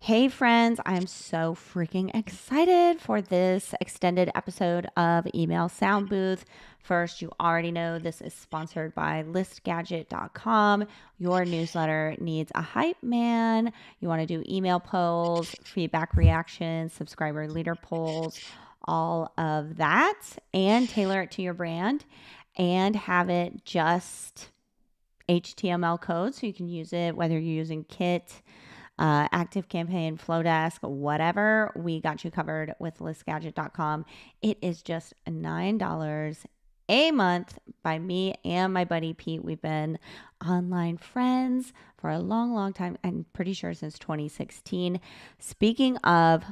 Hey friends, I'm so freaking excited for this extended episode of Email Sound Booth. First, you already know this is sponsored by listgadget.com. Your newsletter needs a hype man. You want to do email polls, feedback reactions, subscriber leader polls, all of that, and tailor it to your brand and have it just HTML code so you can use it whether you're using Kit, Active Campaign, Flowdesk, whatever. We got you covered with listgadget.com. It is just $9 a month by me and my buddy Pete. We've been online friends for a long, long time. I'm pretty sure since 2016. Speaking of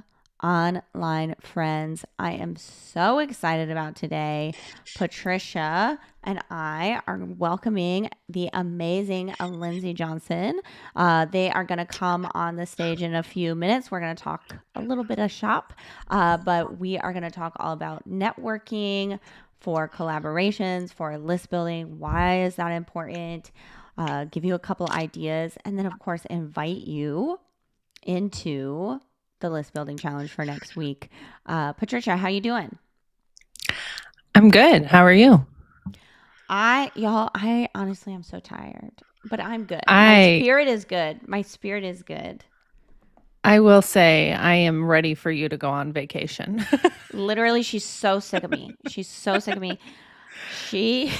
online friends, I am so excited about today. Patricia and I are welcoming the amazing Lindsay Johnson. They are going to come on the stage in a few minutes. We're going to talk a little bit of shop, but we are going to talk all about networking for collaborations, for list building. Why is that important? Give you a couple ideas, and then, of course, invite you into the list building challenge for next week. Patricia, how you doing? I'm good. How are you? I honestly am so tired, but I'm good. My I spirit is good. My spirit is good. I will say I am ready for you to go on vacation. Literally, she's so sick of me. She's so sick of me. She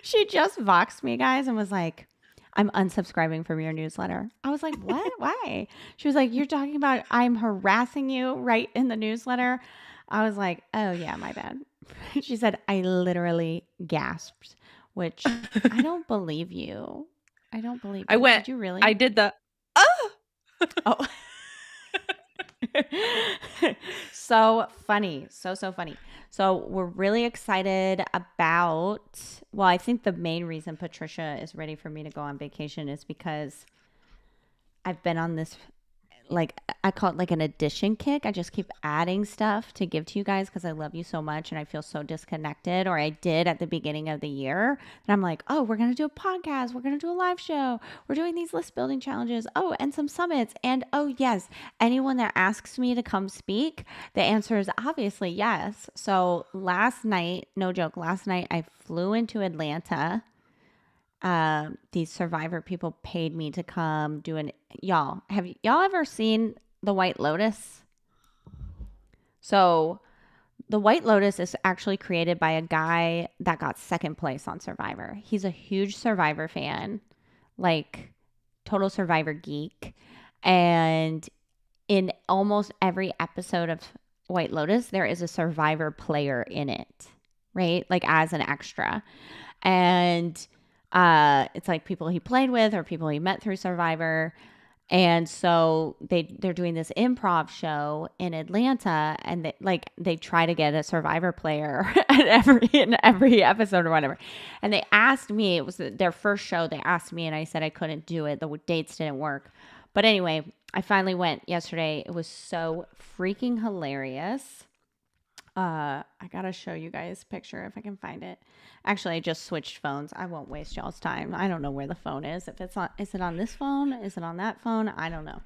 she just voxed me, guys, and was like, I'm unsubscribing from your newsletter. I was like, what? Why? She was like, you're talking about I'm harassing you right in the newsletter. I was like, oh yeah, my bad. She said, I literally gasped, which I don't believe you. I don't believe I you. went Did you I really? did the oh Oh, so funny. So funny. So we're really excited about, well, I think the main reason Patricia is ready for me to go on vacation is because I've been on this, like, I call it like an addition kick. I just keep adding stuff to give to you guys because I love you so much and I feel so disconnected. Or I did at the beginning of the year. And I'm like, oh, we're going to do a podcast. We're going to do a live show. We're doing these list building challenges. Oh, and some summits. And oh, yes, anyone that asks me to come speak, the answer is obviously yes. So last night, no joke, last night I flew into Atlanta. These survivor people paid me to come do an, y'all have y'all ever seen the White Lotus? So the White Lotus is actually created by a guy that got second place on Survivor. He's a huge Survivor fan, like total Survivor geek. And in almost every episode of White Lotus there is a Survivor player in it, right, like as an extra. And it's like people he played with or people he met through Survivor. And so they're doing this improv show in Atlanta, and they try to get a Survivor player at every episode or whatever. And they asked me, it was their first show. They asked me, and I said I couldn't do it. The dates didn't work. But anyway, I finally went yesterday. It was so freaking hilarious. I gotta show you guys a picture if I can find it. Actually, I just switched phones. I won't waste y'all's time. I don't know where the phone is. If it's on, is it on this phone? Is it on that phone? I don't know.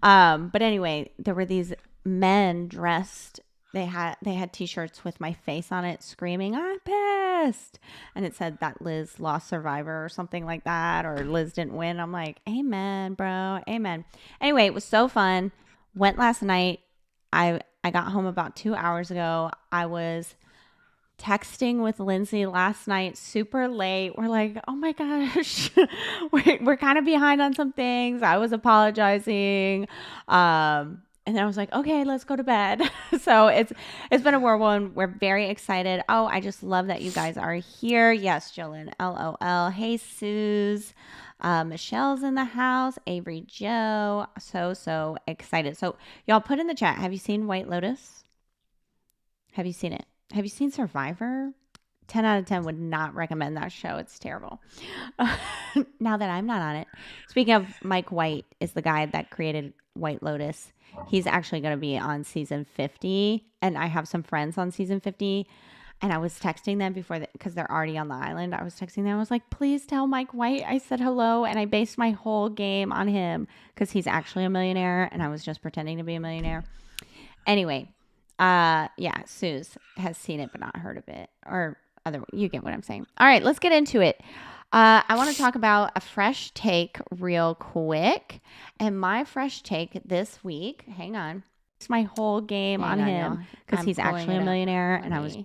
But anyway, there were these men dressed. They had T-shirts with my face on it, screaming, "I'm pissed!" And it said that Liz lost Survivor or something like that, or Liz didn't win. I'm like, "Amen, bro, amen." Anyway, it was so fun. Went last night. I got home about 2 hours ago. I was texting with Lindsay last night, super late. We're like, oh my gosh, we're kind of behind on some things. I was apologizing. And then I was like, okay, let's go to bed. So it's been a whirlwind. We're very excited. Oh, I just love that you guys are here. Yes, Jolyn, LOL. Hey, Suze. Michelle's in the house. Avery Joe. So excited. So y'all put in the chat. Have you seen White Lotus? Have you seen it? Have you seen Survivor? 10 out of 10 would not recommend that show. It's terrible. Now that I'm not on it. Speaking of, Mike White is the guy that created White Lotus. He's actually going to be on season 50. And I have some friends on season 50. And I was texting them because they're already on the island. I was texting them. I was like, please tell Mike White I said hello. And I based my whole game on him because he's actually a millionaire. And I was just pretending to be a millionaire. Anyway, yeah, Suze has seen it but not heard of it. Or you get what I'm saying. All right, let's get into it. I want to talk about a fresh take real quick. And my fresh take this week, hang on. It's my whole game on him because he's actually a millionaire. And I was...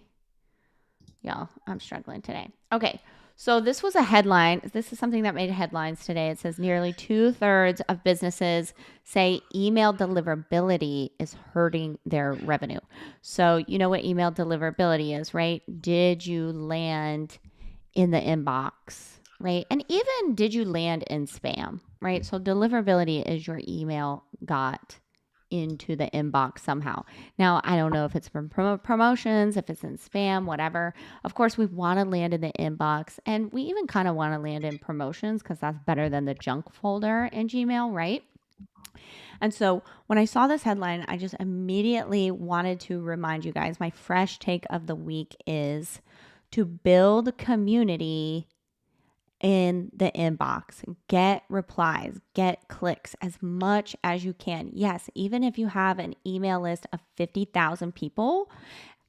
Y'all, I'm struggling today. Okay, so this was a headline. This is something that made headlines today. It says nearly 2/3 of businesses say email deliverability is hurting their revenue. So you know what email deliverability is, right? Did you land in the inbox, right? And even did you land in spam, right? So deliverability is your email got into the inbox somehow. Now, I don't know if it's from promotions, if it's in spam, whatever. Of course, we want to land in the inbox, and we even kind of want to land in promotions because that's better than the junk folder in Gmail, right? And so when I saw this headline, I just immediately wanted to remind you guys, my fresh take of the week is to build community in the inbox. Get replies, get clicks as much as you can. Yes, even if you have an email list of 50,000 people.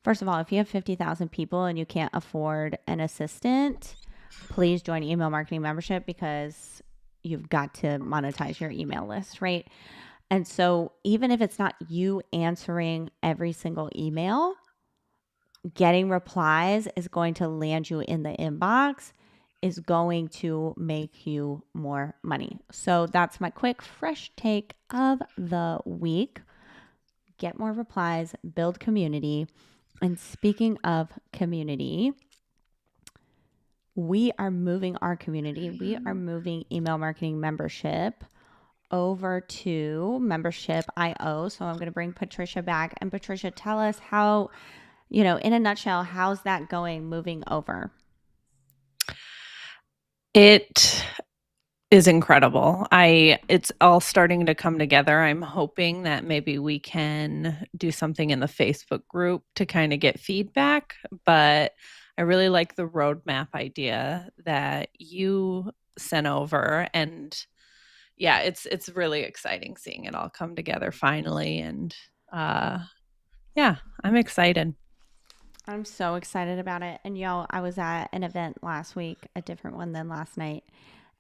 First of all, if you have 50,000 people and you can't afford an assistant, please join email marketing membership because you've got to monetize your email list, right? And so even if it's not you answering every single email, getting replies is going to land you in the inbox, is going to make you more money. So that's my quick fresh take of the week. Get more replies, build community. And speaking of community, we are moving our community. We are moving email marketing membership over to membership.io. So I'm going to bring Patricia back. And Patricia, tell us how, in a nutshell, how's that going moving over? It is incredible. It's all starting to come together. I'm hoping that maybe we can do something in the Facebook group to kind of get feedback, but I really like the roadmap idea that you sent over, and yeah, it's really exciting seeing it all come together finally, and yeah, I'm excited. I'm so excited about it. And I was at an event last week, a different one than last night.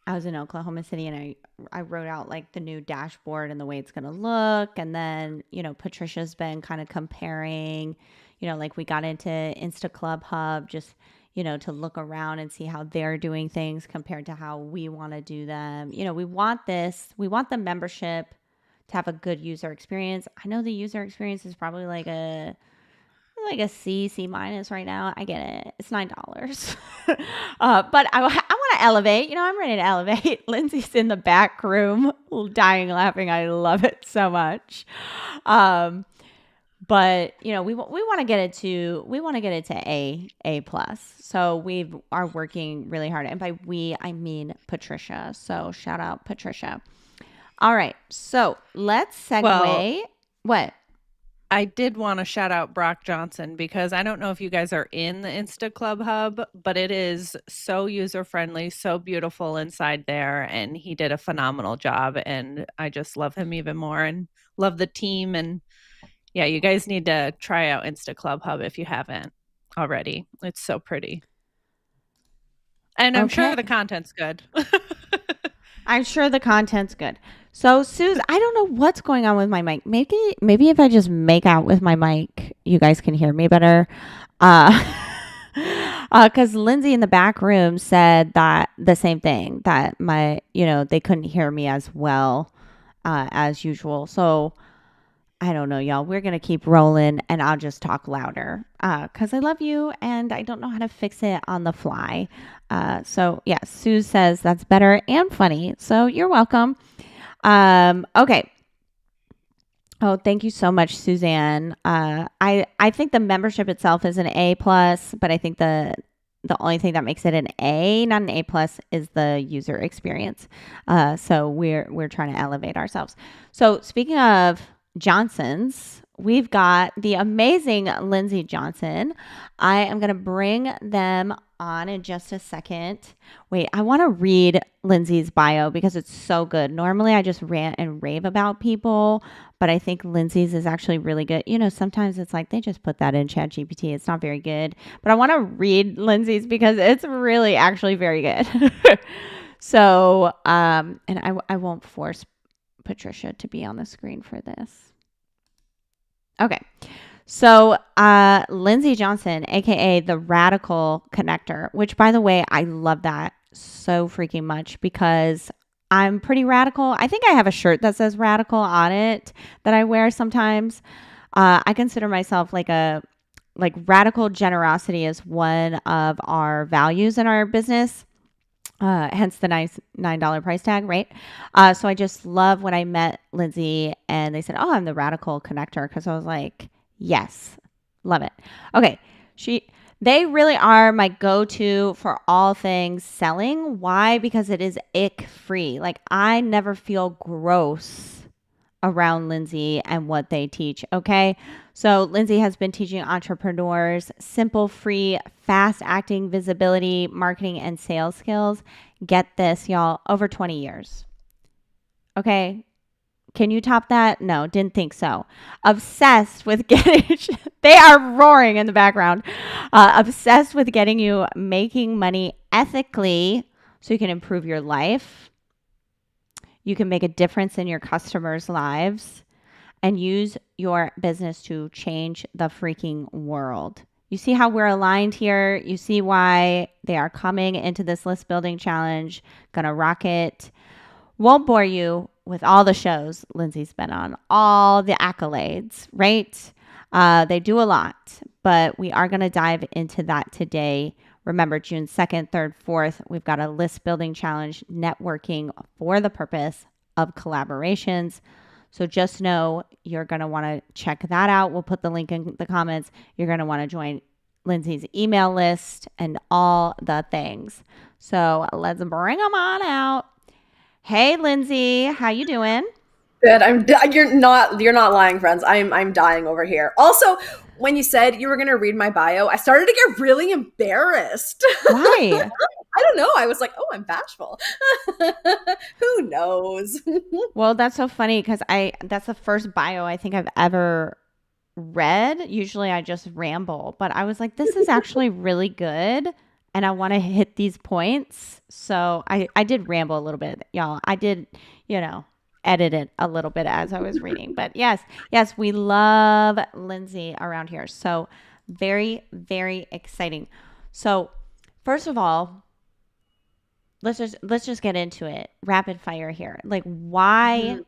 I was in Oklahoma City and I wrote out like the new dashboard and the way it's going to look. And then, Patricia's been kind of comparing, like we got into Insta Club Hub just, to look around and see how they're doing things compared to how we want to do them. We want the membership to have a good user experience. I know the user experience is probably like a C minus right now. I get it. It's $9. But I want to elevate. I'm ready to elevate. Lindsay's in the back room, dying laughing. I love it so much. But we want to get it to A plus. So we are working really hard, and by we I mean Patricia. So shout out Patricia. All right. So let's segue. Well, what? I did want to shout out Brock Johnson because I don't know if you guys are in the Insta Club Hub, but it is so user-friendly, so beautiful inside there, and he did a phenomenal job, and I just love him even more and love the team. And yeah, you guys need to try out Insta Club Hub if you haven't already. It's so pretty. And I'm sure the content's good. I'm sure the content's good. So, Suze, I don't know what's going on with my mic. Maybe if I just make out with my mic, you guys can hear me better. Because Lindsay in the back room said that the same thing, that they couldn't hear me as well as usual. So, I don't know, y'all. We're going to keep rolling and I'll just talk louder because I love you and I don't know how to fix it on the fly. So, yeah, Sue says that's better and funny. So, you're welcome. Okay. Oh, thank you so much, Suzanne. I think the membership itself is an A plus, but I think the only thing that makes it an A, not an A plus, is the user experience. So we're trying to elevate ourselves. So speaking of Johnson's, we've got the amazing Lindsay Johnson. I am going to bring them on in just a second. Wait, I want to read Lindsay's bio because it's so good. Normally, I just rant and rave about people, but I think Lindsay's is actually really good. You know, sometimes it's like they just put that in ChatGPT. It's not very good, but I want to read Lindsay's because it's really actually very good. So, and I won't force Patricia to be on the screen for this. Okay. So, Lindsay Johnson, aka the Radical Connector, which by the way, I love that so freaking much because I'm pretty radical. I think I have a shirt that says radical on it that I wear sometimes. I consider myself like radical generosity is one of our values in our business. Hence the nice $9 price tag, right? So I just love when I met Lindsay and they said, "Oh, I'm the Radical Connector," because I was like, "Yes, love it." Okay, they really are my go-to for all things selling. Why? Because it is ick free. Like I never feel gross around Lindsay and what they teach. Okay. So Lindsay has been teaching entrepreneurs simple, free, fast acting visibility, marketing, and sales skills. Get this, y'all, over 20 years. Okay. Can you top that? No, didn't think so. Obsessed with getting, they are roaring in the background. Obsessed with getting you making money ethically so you can improve your life. You can make a difference in your customers' lives and use your business to change the freaking world. You see how we're aligned here? You see why they are coming into this list building challenge, gonna rock it. Won't bore you with all the shows Lindsay's been on, all the accolades, right? They do a lot, but we are gonna dive into that today. Remember, June 2nd, 3rd, 4th, we've got a list building challenge, networking for the purpose of collaborations. So just know you're going to want to check that out. We'll put the link in the comments. You're going to want to join Lindsay's email list and all the things. So let's bring them on out. Hey, Lindsay, how you doing? Good. You're not lying, friends. I'm dying over here. Also, when you said you were gonna read my bio, I started to get really embarrassed. Why? I don't know. I was like, oh, I'm bashful. Who knows? Well, that's so funny because I that's the first bio I think I've ever read. Usually I just ramble, but I was like, this is actually really good. And I want to hit these points. So I did ramble a little bit, y'all. I did, you know, edit it a little bit as I was reading. But yes, we love Lindsay around here. So very, very exciting. So first of all, let's just get into it. Rapid fire here. Like why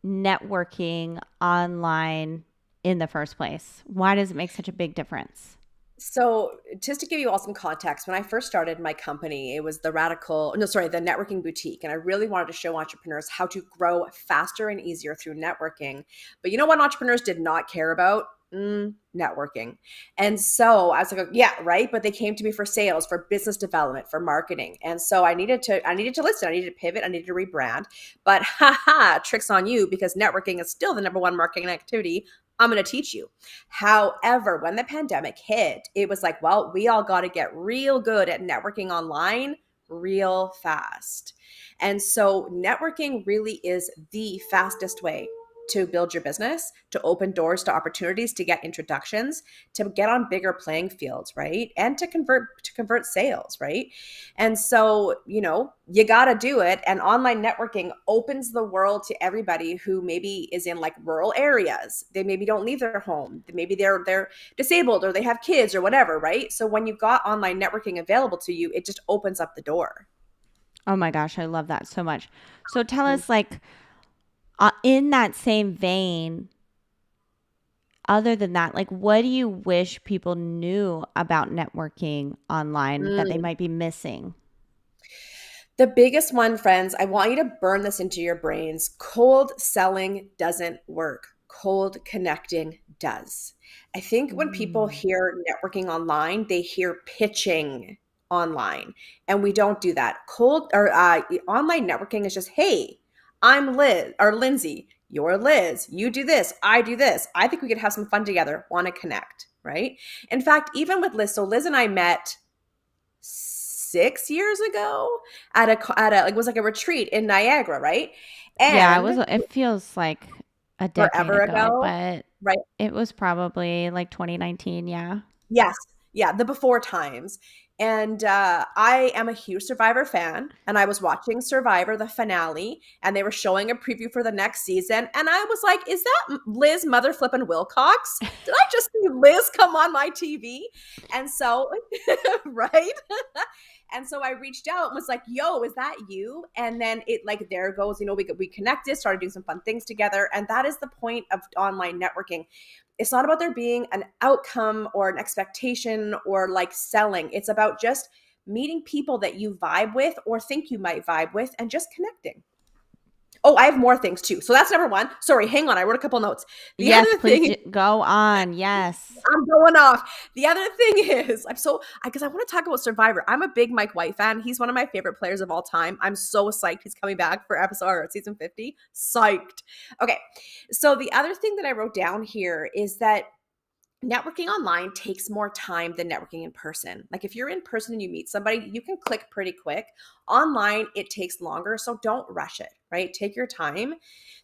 networking online in the first place? Why does it make such a big difference? So, just to give you all some context, when I first started my company, it was the networking boutique. And I really wanted to show entrepreneurs how to grow faster and easier through networking. But you know what entrepreneurs did not care about? Networking. And so I was like, yeah, right. But they came to me for sales, for business development, for marketing. And so I needed to listen. I needed to pivot. I needed to rebrand. But haha, tricks on you because networking is still the number one marketing activity. I'm going to teach you. However, when the pandemic hit, it was like, well, we all got to get real good at networking online real fast. And so networking really is the fastest way to build your business, to open doors to opportunities, to get introductions, to get on bigger playing fields, right? And to convert sales, right? And so, you got to do it. And online networking opens the world to everybody who maybe is in like rural areas. They maybe don't leave their home. Maybe they're disabled or they have kids or whatever, right? So when you've got online networking available to you, it just opens up the door. Oh my gosh, I love that so much. So tell us, like, in that same vein, other than that, like, what do you wish people knew about networking online that they Mm. might be missing? The biggest one, friends, I want you to burn this into your brains. Cold selling doesn't work. Cold connecting does. I think when people Mm. hear networking online, they hear pitching online, and we don't do that. Cold or online networking is just, hey, I'm Liz or Lindsay. You're Liz. You do this. I do this. I think we could have some fun together. Want to connect, right? In fact, even with Liz, so Liz and I met 6 years ago at a like, it was like a retreat in Niagara, right? Yeah, And it feels like a decade forever ago, ago, but right? it was probably like 2019. Yeah. Yes. Yeah, the before times. And I am a huge Survivor fan. And I was watching Survivor, the finale, and they were showing a preview for the next season. And I was like, is that Liz Mother Flippin' Wilcox? Did I just see Liz come on my TV? And so, right? And so I reached out and was like, yo, is that you? And then it like, there goes, we connected, started doing some fun things together. And that is the point of online networking. It's not about there being an outcome or an expectation or like selling. It's about just meeting people that you vibe with or think you might vibe with and just connecting. Oh, I have more things too. So that's number one. Sorry, hang on. I wrote a couple notes. The Yes, other please thing, go on. Yes. I'm going off. The other thing is, because I want to talk about Survivor. I'm a big Mike White fan. He's one of my favorite players of all time. I'm so psyched he's coming back for season 50. Psyched. Okay. So the other thing that I wrote down here is that networking online takes more time than networking in person. Like if you're in person and you meet somebody, you can click pretty quick. Online, it takes longer. So don't rush it, right? Take your time.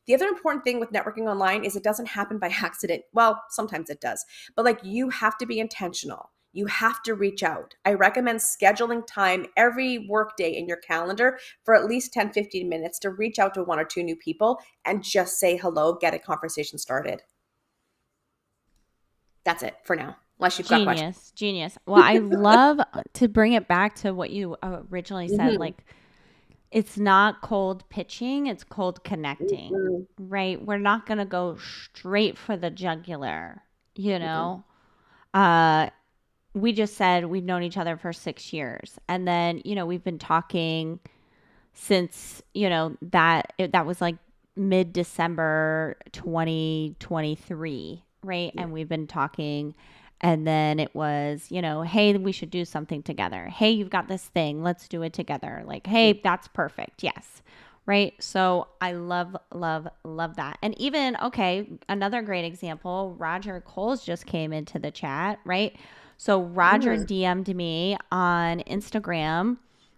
The other important thing with networking online is it doesn't happen by accident. Well, sometimes it does, but like you have to be intentional. You have to reach out. I recommend scheduling time every workday in your calendar for at least 10, 15 minutes to reach out to one or two new people and just say hello, get a conversation started. That's it for now, unless you've got questions. Genius. Well, I love to bring it back to what you originally said. Mhm. Like, it's not cold pitching, it's cold connecting, Mhm. right? We're not going to go straight for the jugular, you Mhm. know? Uh, we just said we've known each other for 6 years. And then, we've been talking since, that was like mid-December 2023, right? Yeah. And we've been talking, and then it was, hey, we should do something together. Hey, you've got this thing, let's do it together. Like, hey, that's perfect. Yes. Right. So I love, love, love that. And even, okay, another great example, Roger Coles just came into the chat, right? So Roger Mhm. DM'd me on Instagram,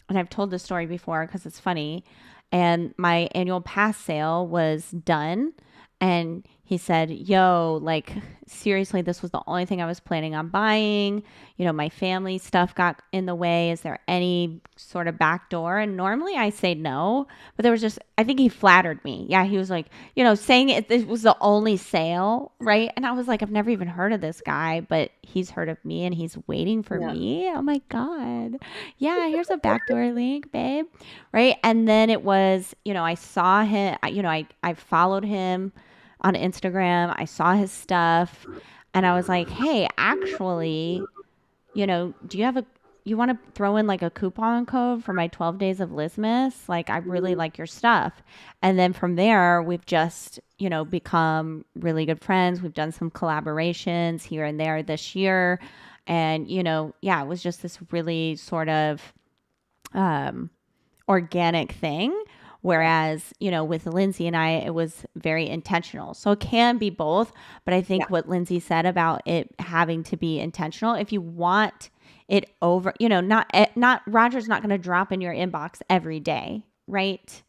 and I've told this story before because it's funny. And my annual pass sale was done. And he said, yo, like, seriously, this was the only thing I was planning on buying. My family stuff got in the way. Is there any sort of back door? And normally I say no, but there was just, I think he flattered me. Yeah, he was like, saying it was the only sale, right? And I was like, I've never even heard of this guy, but he's heard of me and he's waiting for Yeah. me. Oh my God. Yeah, here's a backdoor link, babe. Right. And then it was, I saw him, I followed him on Instagram. I saw his stuff and I was like, hey, actually, do you want to throw in like a coupon code for my 12 days of Lismus? Like, I really like your stuff. And then from there, we've just, become really good friends. We've done some collaborations here and there this year. And, yeah, it was just this really sort of organic thing. Whereas, with Lindsay and I, it was very intentional. So it can be both. But I think Yeah. what Lindsay said about it having to be intentional, if you want it over, not Roger's not going to drop in your inbox every day, right?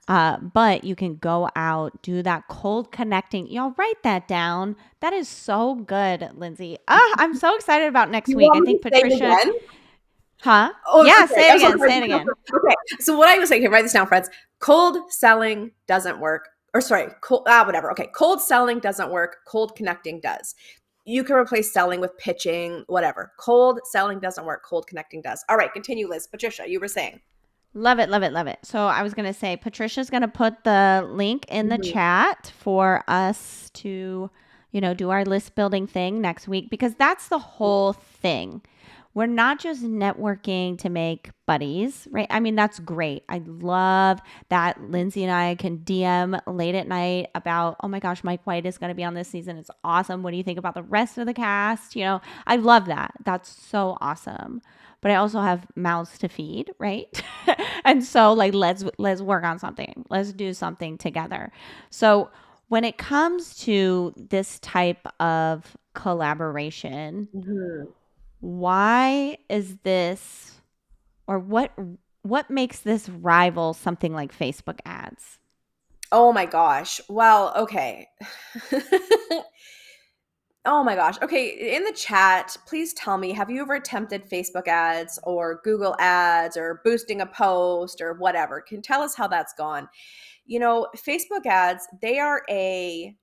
But you can go out, do that cold connecting. Y'all write that down. That is so good, Lindsay. I'm so excited about next You week. I want me think to say it Patricia, again? huh? Oh, Yeah, okay. say it I'm so again. sorry. Say it again. Okay. So what I was saying, here, write this down, friends. Cold selling doesn't work. Or sorry, whatever. Okay. Cold selling doesn't work. Cold connecting does. You can replace selling with pitching, whatever. Cold selling doesn't work. Cold connecting does. All right. Continue, Liz. Patricia, you were saying. Love it, love it, love it. So I was going to say, Patricia's going to put the link in the Mhm. chat for us to, do our list building thing next week, because that's the whole thing. We're not just networking to make buddies, right? I mean, that's great. I love that Lindsay and I can DM late at night about, oh my gosh, Mike White is going to be on this season. It's awesome. What do you think about the rest of the cast? I love that. That's so awesome. But I also have mouths to feed, right? And so like let's work on something. Let's do something together. So when it comes to this type of collaboration, Mhm. why is this, or what makes this rival something like Facebook ads? Oh my gosh. Well, okay. Oh my gosh. Okay, in the chat, please tell me, have you ever attempted Facebook ads or Google ads or boosting a post or whatever? Can tell us how that's gone. Facebook ads, they are a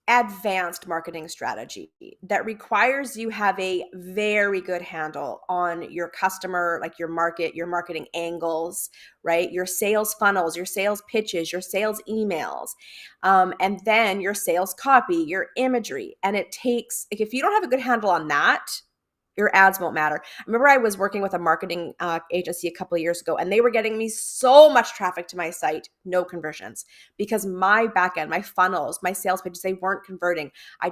advanced marketing strategy that requires you have a very good handle on your customer, like your market, your marketing angles, right? Your sales funnels, your sales pitches, your sales emails, and then your sales copy, your imagery. And it takes, like, if you don't have a good handle on that, your ads won't matter. I remember I was working with a marketing agency a couple of years ago, and they were getting me so much traffic to my site, no conversions, because my backend, my funnels, my sales pages, they weren't converting. I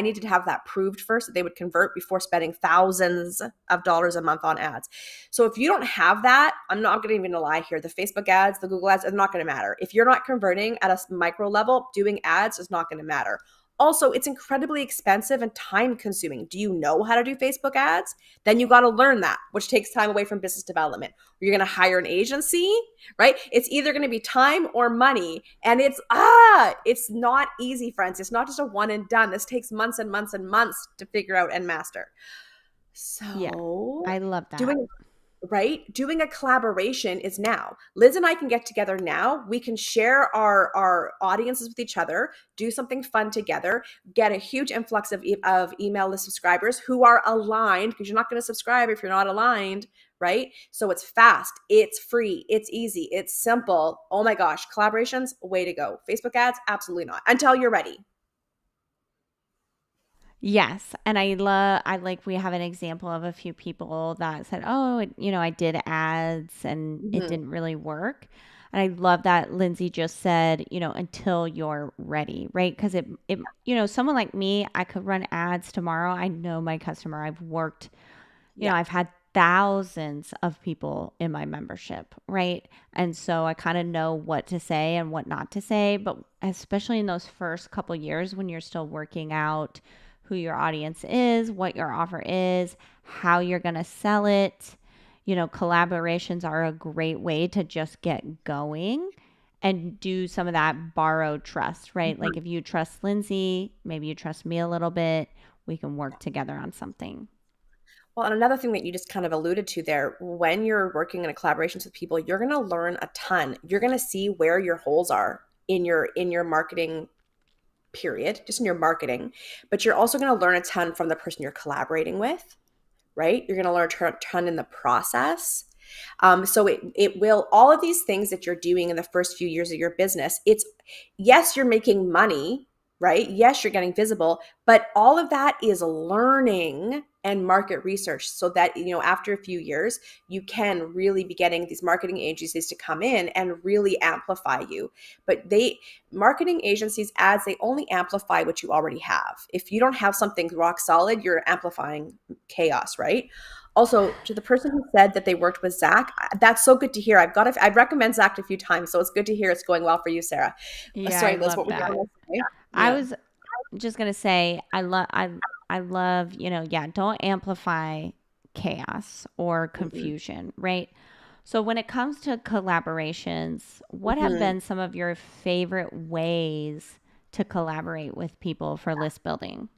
needed to have that proved first that they would convert before spending thousands of dollars a month on ads. So if you don't have that, I'm not going to even lie here. The Facebook ads, the Google ads are not going to matter. If you're not converting at a micro level, doing ads is not going to matter. Also, it's incredibly expensive and time consuming. Do you know how to do Facebook ads? Then you got to learn that, which takes time away from business development. You're going to hire an agency, right? It's either going to be time or money. And it's not easy, friends. It's not just a one and done. This takes months and months and months to figure out and master. Yeah, So, I love that. doing right? Doing a collaboration is now. Liz and I can get together now. We can share our audiences with each other, do something fun together, get a huge influx of email list subscribers who are aligned, because you're not going to subscribe if you're not aligned, right? So it's fast, it's free, it's easy, it's simple. Oh my gosh, collaborations, way to go. Facebook ads, absolutely not until you're ready. Yes, and I like we have an example of a few people that said, "Oh, I did ads and it Mhm. didn't really work." And I love that Lindsay just said, until you're ready, right? Because someone like me, I could run ads tomorrow. I know my customer. Yeah. I've had thousands of people in my membership, right? And so I kind of know what to say and what not to say, but especially in those first couple years when you're still working out who your audience is, what your offer is, how you're going to sell it. Collaborations are a great way to just get going and do some of that borrowed trust, right? Mhm. Like if you trust Lindsay, maybe you trust me a little bit, we can work together on something. Well, and another thing that you just kind of alluded to there, when you're working in a collaborations with people, you're going to learn a ton. You're going to see where your holes are in your marketing period, just in your marketing, but you're also going to learn a ton from the person you're collaborating with, right? You're going to learn a ton in the process. So it will, all of these things that you're doing in the first few years of your business, it's, yes, you're making money, right? Yes, you're getting visible, but all of that is learning and market research, so that after a few years you can really be getting these marketing agencies to come in and really amplify you. But marketing agencies ads, they only amplify what you already have. If you don't have something rock solid, you're amplifying chaos, right? Also, to the person who said that they worked with Zach, that's so good to hear. I'd recommend Zach a few times, so it's good to hear it's going well for you, Sarah. Yeah, I Sorry, Liz, love what were you that. going to say? I Yeah. was just gonna say I love, yeah, don't amplify chaos or Mhm. confusion, right? So when it comes to collaborations, what have Mhm. been some of your favorite ways to collaborate with people for list building?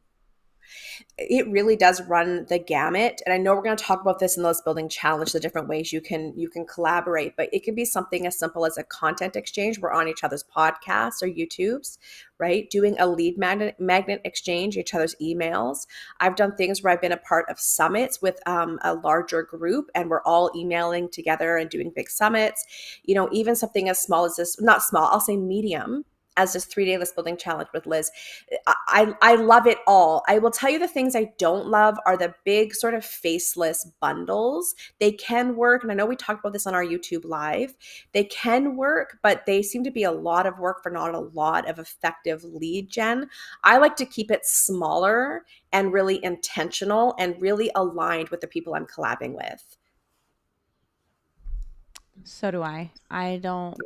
It really does run the gamut, and I know we're going to talk about this in the list building challenge, the different ways you can collaborate, but it can be something as simple as a content exchange. We're on each other's podcasts or YouTubes, right? Doing a lead magnet exchange, each other's emails. I've done things where I've been a part of summits with a larger group, and we're all emailing together and doing big summits. Even something as small as this, not small, I'll say medium, as this 3-day list building challenge with Liz. I love it all. I will tell you, the things I don't love are the big sort of faceless bundles. They can work, and I know we talked about this on our YouTube live. They can work, but they seem to be a lot of work for not a lot of effective lead gen. I like to keep it smaller and really intentional and really aligned with the people I'm collabing with. So do I. I don't,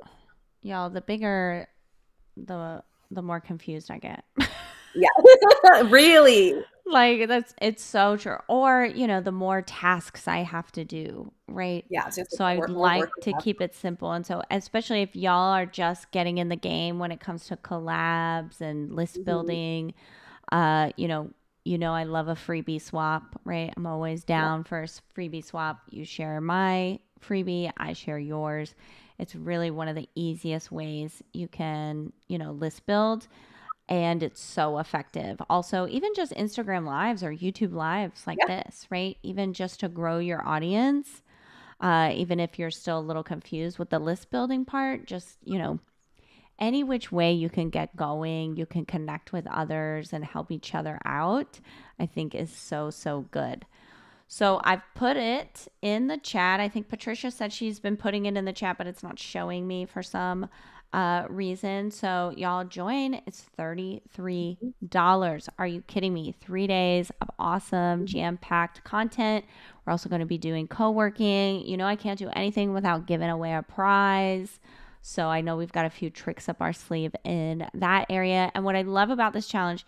the bigger the more confused I get. Yeah. Really? Like it's so true. Or, the more tasks I have to do, right? Yeah. So it's So I'd more work. like to keep it simple. And so especially if y'all are just getting in the game when it comes to collabs and list Mm-hmm. building, you know, I love a freebie swap, right? I'm always Yeah. down for a freebie swap. You share my freebie, I share yours. It's really one of the easiest ways you can, list build, and it's so effective. Also, even just Instagram lives or YouTube lives like Yeah. this, right? Even just to grow your audience, even if you're still a little confused with the list building part, just, any which way you can get going, you can connect with others and help each other out, I think is so, so good. So I've put it in the chat. I think Patricia said she's been putting it in the chat, but it's not showing me for some reason. So y'all join. It's $33. Are you kidding me? 3 days of awesome Mhm. jam-packed content. We're also going to be doing co-working. I can't do anything without giving away a prize. So I know we've got a few tricks up our sleeve in that area. And what I love about this challenge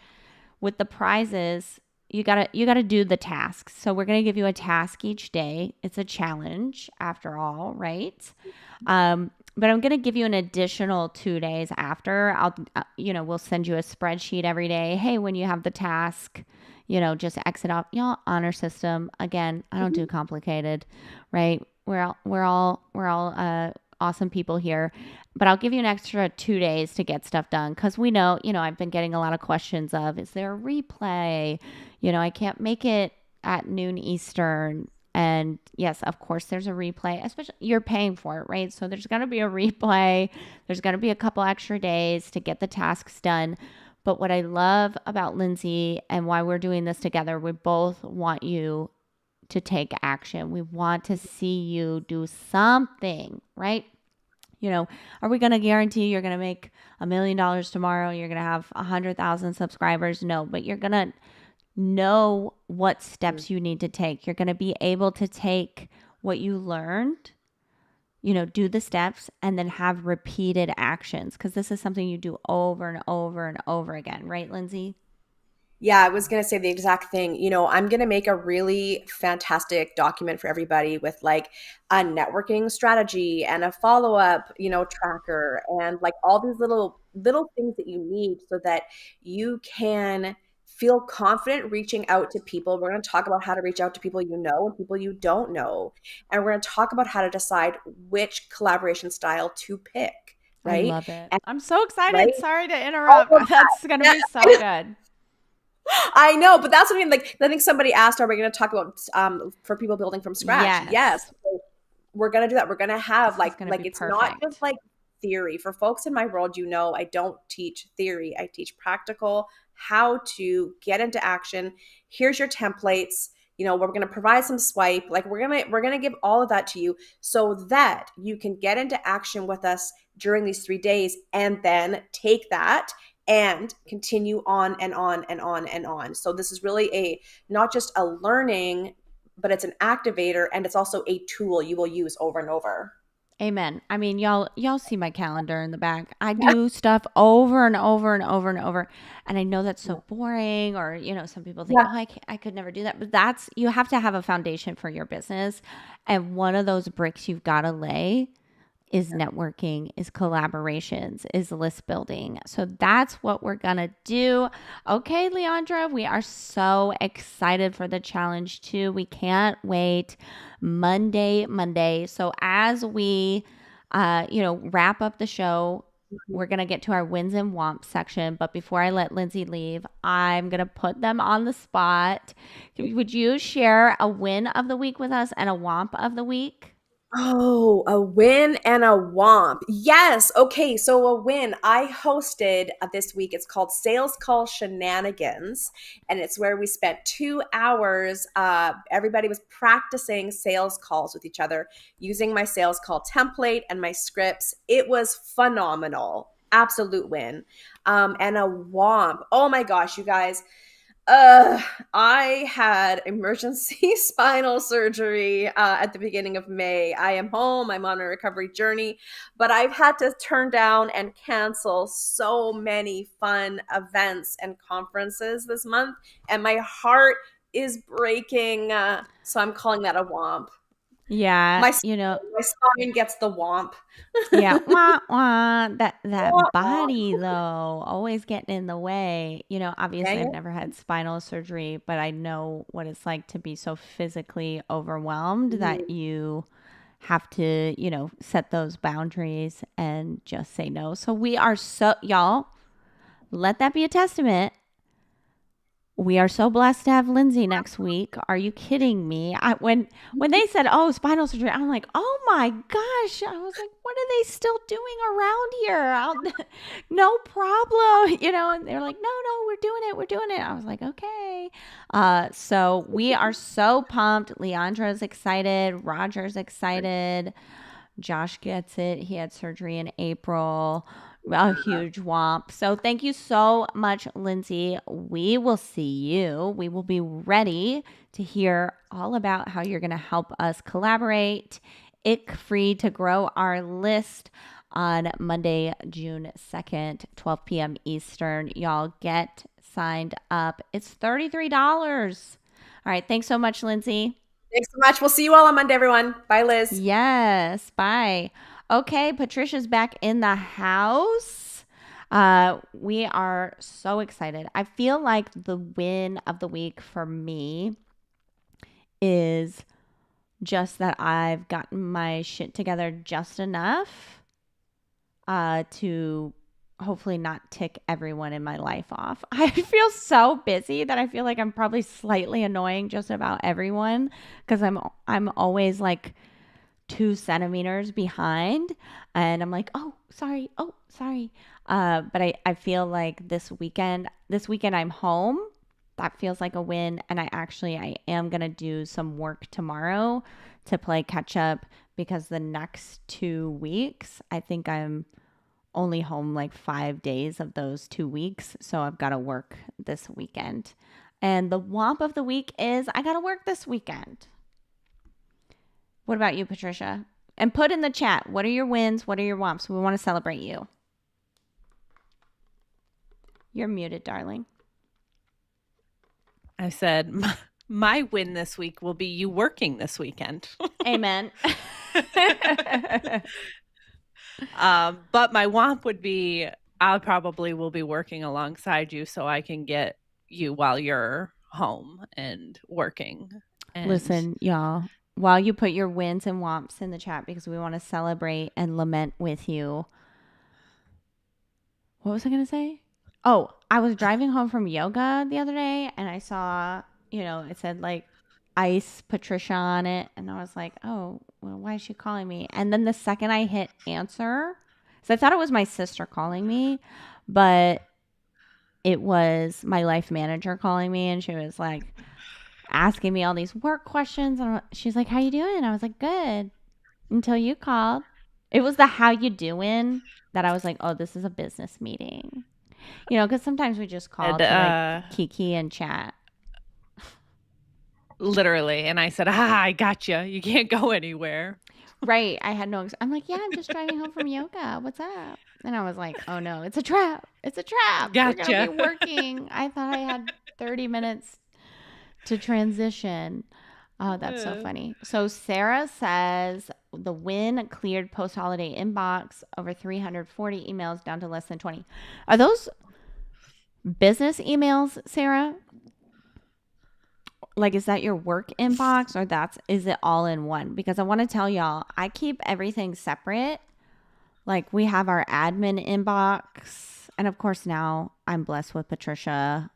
with the prizes, you gotta do the tasks. So we're gonna give you a task each day. It's a challenge after all, right? But I'm gonna give you an additional 2 days after. We'll send you a spreadsheet every day. Hey, when you have the task, just exit off. Honor system. Again, I don't do complicated, right? We're all awesome people here, but I'll give you an extra 2 days to get stuff done because we know, I've been getting a lot of questions of, is there a replay? I can't make it at noon Eastern. And yes, of course, there's a replay, especially you're paying for it, right? So there's going to be a replay. There's going to be a couple extra days to get the tasks done. But what I love about Lindsay and why we're doing this together, we both want you to take action. We want to see you do something, right? Are we going to guarantee you're going to make $1 million tomorrow? You're going to have 100,000 subscribers? No, but you're going to know what steps you need to take. You're going to be able to take what you learned, do the steps and then have repeated actions because this is something you do over and over and over again, right, Lindsay? Yeah, I was going to say the exact thing. I'm going to make a really fantastic document for everybody with like a networking strategy and a follow-up, tracker and like all these little things that you need so that you can feel confident reaching out to people. We're going to talk about how to reach out to people you know and people you don't know. And we're going to talk about how to decide which collaboration style to pick, I right? love it. And I'm so right? excited. Sorry to All interrupt. of That's going to that. be so good. I know, but that's what I mean. Like, I think somebody asked, "Are we going to talk about for people building from scratch?" Yes, Yes. so we're going to do that. We're going to have This is going to be it's not just perfect. like theory. For folks in my world, I don't teach theory. I teach practical how to get into action. Here's your templates. We're going to provide some swipe. Like we're gonna give all of that to you so that you can get into action with us during these 3 days, and then take that and continue on and on and on and on. So this is really not just a learning, but it's an activator, and it's also a tool you will use over and over. Amen. I mean, y'all see my calendar in the back. I do stuff over and over and over and over. And I know that's so boring, or, some people think, Yeah. "Oh, I could never do that." But you have to have a foundation for your business. And one of those bricks you've got to lay is networking, is collaborations, is list building. So that's what we're going to do. Okay, Leandra, we are so excited for the challenge too. We can't wait. Monday. So as we, wrap up the show, we're going to get to our wins and womps section. But before I let Lindsay leave, I'm going to put them on the spot. Would you share a win of the week with us and a womp of the week? Oh, a win and a womp. Yes. Okay. So a win. I hosted this week. It's called Sales Call Shenanigans. And it's where we spent 2 hours. Everybody was practicing sales calls with each other using my sales call template and my scripts. It was phenomenal. Absolute win. And a womp. Oh my gosh, you guys. I had emergency spinal surgery at the beginning of May. I am home. I'm on a recovery journey, but I've had to turn down and cancel so many fun events and conferences this month, and my heart is breaking. So I'm calling that a womp. Yeah, My you know, my spine gets the womp. yeah, wah, wah. That Womp. body though, always getting in the way. You know, obviously Dang I've it. never had spinal surgery, but I know what it's like to be so physically overwhelmed that Mhm. you have to, set those boundaries and just say no. So we are so y'all, let that be a testament. We are so blessed to have Lindsay next week. Are you kidding me? When they said, "Oh, spinal surgery," I'm like, "Oh my gosh!" I was like, "What are they still doing around here?" No problem, And they're like, "No, no, we're doing it. We're doing it." I was like, "Okay." So we are so pumped. Leandra's excited. Roger's excited. Josh gets it. He had surgery in April. A huge womp. So thank you so much, Lindsay. We will see you. We will be ready to hear all about how you're going to help us collaborate. Ick free to grow our list on Monday, June 2nd, 12 p.m. Eastern. Y'all get signed up. It's $33. All right. Thanks so much, Lindsay. Thanks so much. We'll see you all on Monday, everyone. Bye, Liz. Yes, bye. Okay, Patricia's back in the house. We are so excited. I feel like the win of the week for me is just that I've gotten my shit together just enough to hopefully not tick everyone in my life off. I feel so busy that I feel like I'm probably slightly annoying just about everyone because I'm always like 2 centimeters behind, and I'm like, oh sorry. But I feel like this weekend I'm home. That feels like a win, and I am gonna do some work tomorrow to play catch up because the next 2 weeks I think I'm only home like 5 days of those 2 weeks, so I've got to work this weekend. And the womp of the week is I got to work this weekend. What about you, Patricia? And put in the chat, what are your wins? What are your womps? We want to celebrate you. You're muted, darling. I said, my win this week will be you working this weekend. Amen. But my womp would be I probably will be working alongside you so I can get you while you're home and working. And Listen, y'all, while you put your wins and womps in the chat because we want to celebrate and lament with you. What was I going to say? Oh, I was driving home from yoga the other day and I saw, it said like Ice Patricia on it. And I was like, oh, well, why is she calling me? And then the second I hit answer, so I thought it was my sister calling me, but it was my life manager calling me. And she was like asking me all these work questions. And she's like, how you doing? And I was like, good. Until you called. It was the how you doing that I was like, oh, this is a business meeting. Because sometimes we just call to like kiki and chat. Literally. And I said, I gotcha. You can't go anywhere. Right. I had I'm like, yeah, I'm just driving home from yoga. What's up? And I was like, oh no, it's a trap. It's a trap. We're going to be Gotcha. working. I thought I had 30 minutes to transition. Oh, that's so funny. So Sarah says the win cleared post holiday inbox, over 340 emails down to less than 20. Are those business emails, Sarah? Like, is that your work inbox or is it all in one? Because I want to tell y'all, I keep everything separate. Like, we have our admin inbox. And of course, now I'm blessed with Patricia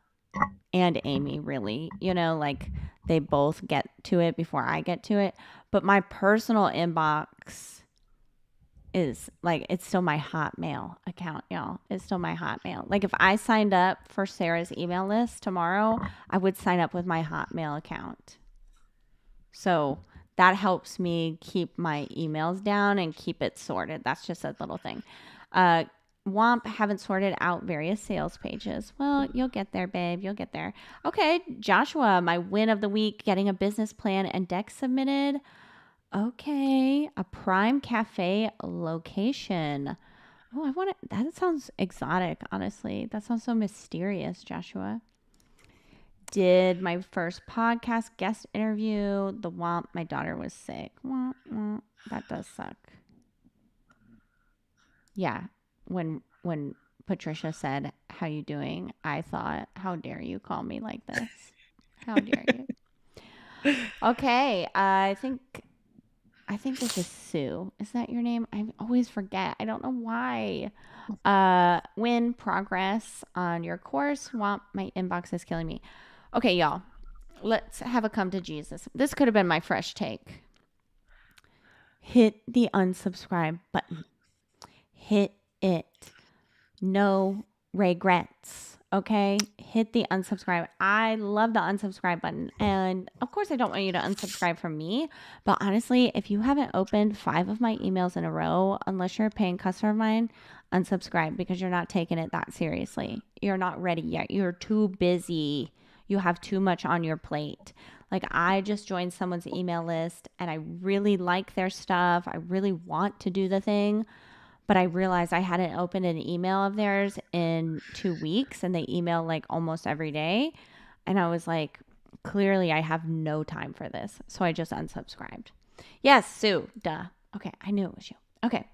and Amy, really. Like they both get to it before I get to it. But my personal inbox is like, it's still my Hotmail account, y'all. It's still my Hotmail. Like if I signed up for Sarah's email list tomorrow, I would sign up with my Hotmail account. So that helps me keep my emails down and keep it sorted. That's just a little thing. Womp, haven't sorted out various sales pages. Well, you'll get there, babe. You'll get there. Okay, Joshua, my win of the week, getting a business plan and deck submitted. Okay, a prime cafe location. Oh, I want it. That sounds exotic, honestly. That sounds so mysterious, Joshua. Did my first podcast guest interview. The Womp, my daughter was sick. Womp, womp. That does suck. Yeah, when Patricia said, "How you doing?" I thought, "How dare you call me like this? How dare you?" Okay, I think this is Sue. Is that your name? I always forget. I don't know why. Win progress on your course. Womp, my inbox is killing me. Okay, y'all. Let's have a come to Jesus. This could have been my fresh take. Hit the unsubscribe button. Hit it. No regrets. Okay? Hit the unsubscribe. I love the unsubscribe button. And of course, I don't want you to unsubscribe from me. But honestly, if you haven't opened 5 of my emails in a row, unless you're a paying customer of mine, unsubscribe because you're not taking it that seriously. You're not ready yet. You're too busy. You have too much on your plate. Like, I just joined someone's email list and I really like their stuff. I really want to do the thing. But I realized I hadn't opened an email of theirs in 2 weeks and they email like almost every day. And I was like, clearly I have no time for this. So I just unsubscribed. Yes, Sue. Duh. Okay, I knew it was you. Okay.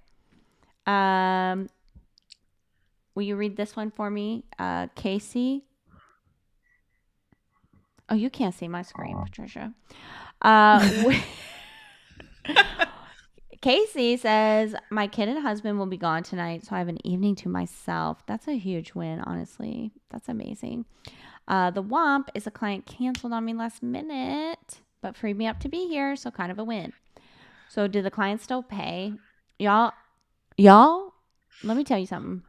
Will you read this one for me? Casey. Oh, you can't see my screen, Patricia. Casey says, my kid and husband will be gone tonight, so I have an evening to myself. That's a huge win, honestly. That's amazing. The Womp is a client canceled on me last minute, but freed me up to be here, so kind of a win. So did the client still pay? Y'all, let me tell you something.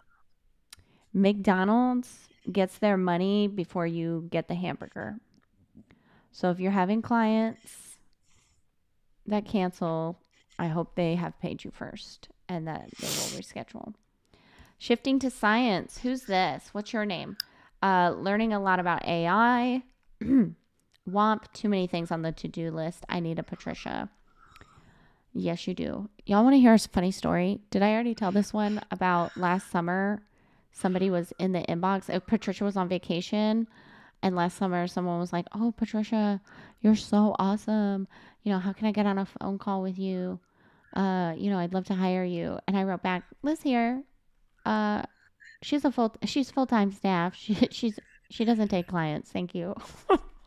McDonald's gets their money before you get the hamburger. So if you're having clients that cancel, I hope they have paid you first and that they will reschedule. Shifting to science. Who's this? What's your name? Learning a lot about AI. Womp. Too many things on the to-do list. I need a Patricia. Yes, you do. Y'all want to hear a funny story? Did I already tell this one about last summer? Somebody was in the inbox. Patricia was on vacation. And last summer, someone was like, "Oh, Patricia, you're so awesome. How can I get on a phone call with you? I'd love to hire you." And I wrote back, "Liz here. She's full-time staff. She doesn't take clients. Thank you."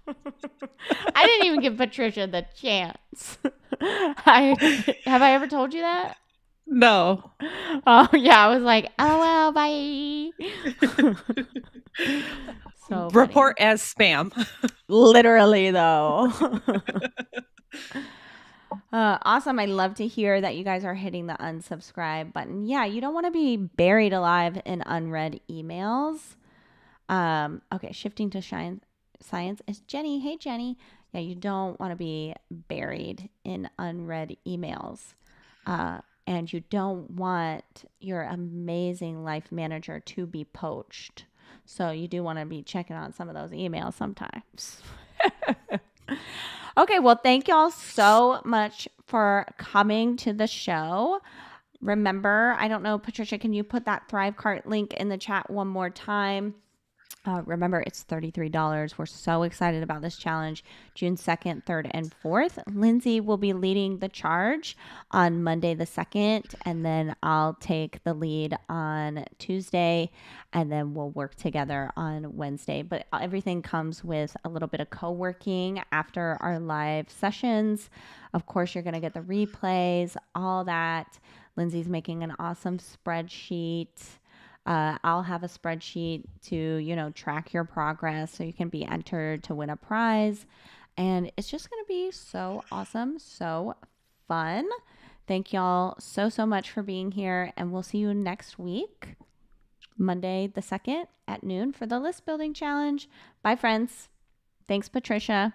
I didn't even give Patricia the chance. Have I ever told you that? No. Oh yeah, I was like, "LOL, bye." So report funny. As spam. Literally, though. Awesome. I love to hear that you guys are hitting the unsubscribe button. Yeah, you don't want to be buried alive in unread emails. Okay, shifting to science is Jenny. Hey, Jenny. Yeah, you don't want to be buried in unread emails. And you don't want your amazing life manager to be poached. So you do want to be checking on some of those emails sometimes. Okay, well, thank y'all so much for coming to the show. Remember, I don't know, Patricia, can you put that Thrivecart link in the chat one more time? Remember, it's $33. We're so excited about this challenge. June 2nd, 3rd, and 4th. Lindsay will be leading the charge on Monday the 2nd, and then I'll take the lead on Tuesday, and then we'll work together on Wednesday. But everything comes with a little bit of co-working after our live sessions. Of course, you're going to get the replays, all that. Lindsay's making an awesome spreadsheet. I'll have a spreadsheet to, track your progress so you can be entered to win a prize. And it's just going to be so awesome, so fun. Thank y'all so much for being here. And we'll see you next week, Monday the 2nd at noon for the list building challenge. Bye, friends. Thanks, Patricia.